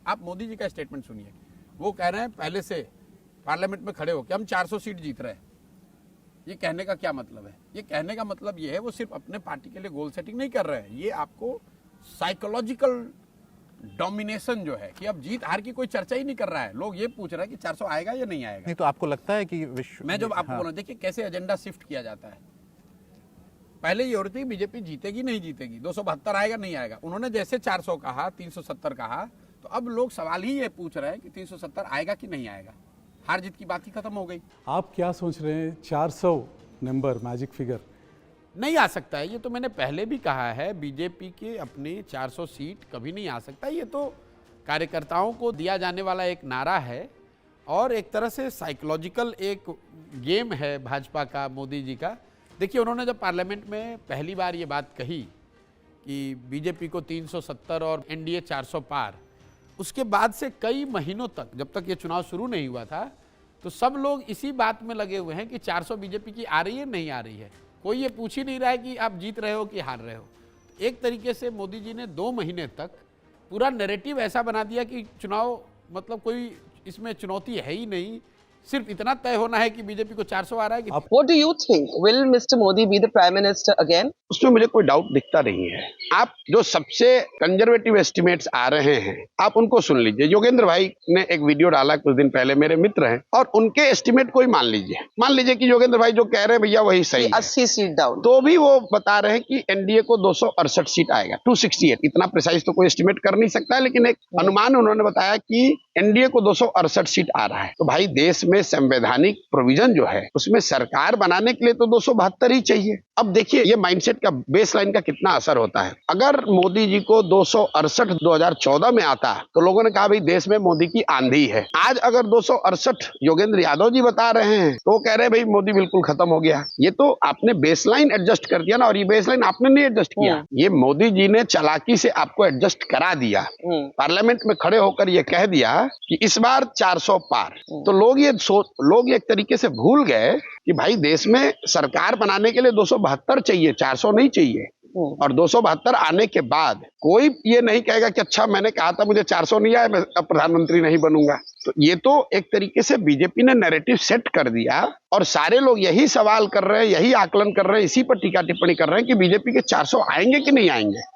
आप मोदी जी का स्टेटमेंट सुनिए, वो कह रहे हैं पहले से पार्लियामेंट में खड़े होकर हम 400 सीट जीत रहे हैं। ये कहने का क्या मतलब है? ये कहने का मतलब ये है वो सिर्फ अपने पार्टी के लिए गोल सेटिंग नहीं कर रहे हैं, ये आपको साइकोलॉजिकल डोमिनेशन जो है कि अब जीत हार की कोई चर्चा ही नहीं कर रहा है। लोग ये पूछ रहे हैं कि 400 आएगा या नहीं आएगा। नहीं तो आपको लगता है कि मैं जब आपको बोला, देखिए कैसे एजेंडा शिफ्ट किया जाता है। पहले ये हो रही थी बीजेपी जीतेगी नहीं जीतेगी, 272 आएगा नहीं आएगा। उन्होंने जैसे 400 कहा, 370 कहा, तो अब लोग सवाल ही ये पूछ रहे हैं कि 370 आएगा कि नहीं आएगा। हार जीत की बात ही खत्म हो गई। आप क्या सोच रहे हैं 400 नंबर मैजिक फिगर नहीं आ सकता है, ये तो मैंने पहले भी कहा है। बीजेपी के अपनी 400 सीट कभी नहीं आ सकता। ये तो कार्यकर्ताओं को दिया जाने वाला एक नारा है और एक तरह से साइकोलॉजिकल एक गेम है भाजपा का, मोदी जी का। देखिए, उन्होंने जब पार्लियामेंट में पहली बार ये बात कही कि बीजेपी को 370 और एनडीए 400 पार, उसके बाद से कई महीनों तक, जब तक ये चुनाव शुरू नहीं हुआ था, तो सब लोग इसी बात में लगे हुए हैं कि 400 बीजेपी की आ रही है नहीं आ रही है। कोई ये पूछ ही नहीं रहा है कि आप जीत रहे हो कि हार रहे हो। एक तरीके से मोदी जी ने 2 महीने तक पूरा नैरेटिव ऐसा बना दिया कि चुनाव मतलब कोई इसमें चुनौती है ही नहीं, सिर्फ इतना तय होना है कि बीजेपी को 400 आ रहा है कि What do you think? Will Mr. Modi be the Prime Minister again? उसमें मुझे कोई डाउट दिखता नहीं है। आप जो सबसे कंजर्वेटिव एस्टिमेट्स आ रहे हैं आप उनको सुन लीजिए। योगेंद्र भाई ने एक वीडियो डाला कुछ दिन पहले, मेरे मित्र हैं, और उनके एस्टिमेट को ही मान लीजिए कि योगेंद्र भाई जो कह रहे हैं भैया वही सही है, 80 सीट डाउन, तो भी वो बता रहे हैं कि एनडीए को 268 सीट आएगा, 268। इतना प्रिसाइज तो कोई एस्टिमेट कर नहीं सकता है, लेकिन एक अनुमान उन्होंने बताया कि एनडीए को 268 सीट आ रहा है। तो भाई देश में संवैधानिक प्रोविजन जो है उसमें सरकार बनाने के लिए तो 272 ही चाहिए। अब देखिए ये माइंडसेट का, बेसलाइन का कितना असर होता है। अगर मोदी जी को 268 2014 में आता तो लोगों ने कहा भाई देश में मोदी की आंधी है। आज अगर 268 योगेंद्र यादव जी बता रहे हैं तो वो कह रहे हैं भाई मोदी बिल्कुल खत्म हो गया। ये तो आपने बेसलाइन एडजस्ट कर दिया ना, और ये बेसलाइन आपने नहीं एडजस्ट किया, ये मोदी जी ने चालाकी से आपको एडजस्ट करा दिया। पार्लियामेंट में खड़े होकर ये कह दिया कि इस बार 400 पार। तो लोग ये एक तरीके से भूल गए कि भाई देश में सरकार बनाने के लिए 272 चाहिए, 400 नहीं चाहिए। और 272 आने के बाद कोई ये नहीं कहेगा कि अच्छा मैंने कहा था मुझे 400 नहीं आया, मैं अब प्रधानमंत्री नहीं बनूंगा। तो ये तो एक तरीके से बीजेपी ने नैरेटिव सेट कर दिया और सारे लोग यही सवाल कर रहे हैं, यही आकलन कर रहे हैं, इसी पर टीका टिप्पणी कर रहे हैं कि बीजेपी के 400 आएंगे कि नहीं आएंगे।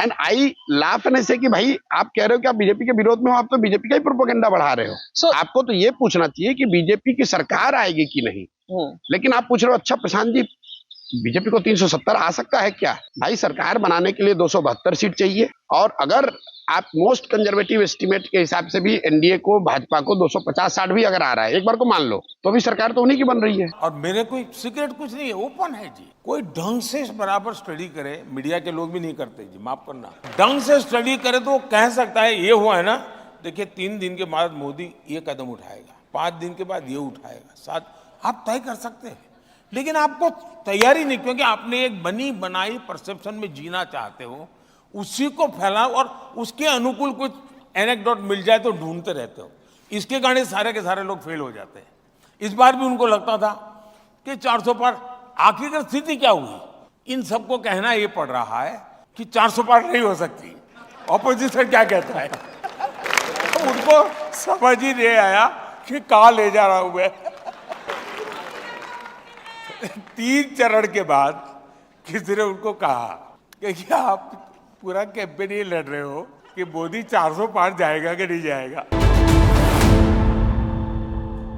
एंड आई लाफ एंड से कि भाई आप कह रहे हो कि आप बीजेपी के विरोध में हो, आप तो बीजेपी का ही प्रोपेगेंडा बढ़ा रहे हो। आपको तो ये पूछना चाहिए कि बीजेपी की सरकार आएगी कि नहीं, लेकिन आप पूछ रहे हो अच्छा प्रशांत जी बीजेपी को 370 आ सकता है क्या? भाई सरकार बनाने के लिए 272 सीट चाहिए, और अगर आप मोस्ट कंजर्वेटिव एस्टिमेट के हिसाब से भी एनडीए को, भाजपा को 250-60 भी अगर आ रहा है, एक बार को मान लो, तो भी सरकार तो उन्हीं की बन रही है। और मेरे कोई सीक्रेट कुछ नहीं है, ओपन है जी। कोई ढंग से बराबर स्टडी करे, मीडिया के लोग भी नहीं करते जी, माफ करना। ढंग से स्टडी करे तो वो कह सकता है ये हुआ है ना, देखिए 3 दिन के बाद मोदी ये कदम उठाएगा, 5 दिन के बाद ये उठाएगा, 7 आप तय कर सकते हैं, लेकिन आपको तैयारी नहीं, क्योंकि आपने एक बनी बनाई परसेप्शन में जीना चाहते हो, उसी को फैलाओ और उसके अनुकूल कुछ एनेक्डोट मिल जाए तो ढूंढते रहते हो। इसके कारण सारे के सारे लोग फेल हो जाते हैं। इस बार भी उनको लगता था कि 400 पार, आखिरकार स्थिति क्या हुई? इन सबको कहना ये पड़ रहा है कि 400 पार नहीं हो सकती। ऑपोजिशन क्या कहता है? तो उनको समझ ही नहीं आया कि कहाँ ले जा रहा हूं मैं। 3 चरण के बाद किसी ने उनको कहा कि आप पूरा कैंपेन ये लड़ रहे हो कि मोदी 400 पार जाएगा कि नहीं जाएगा।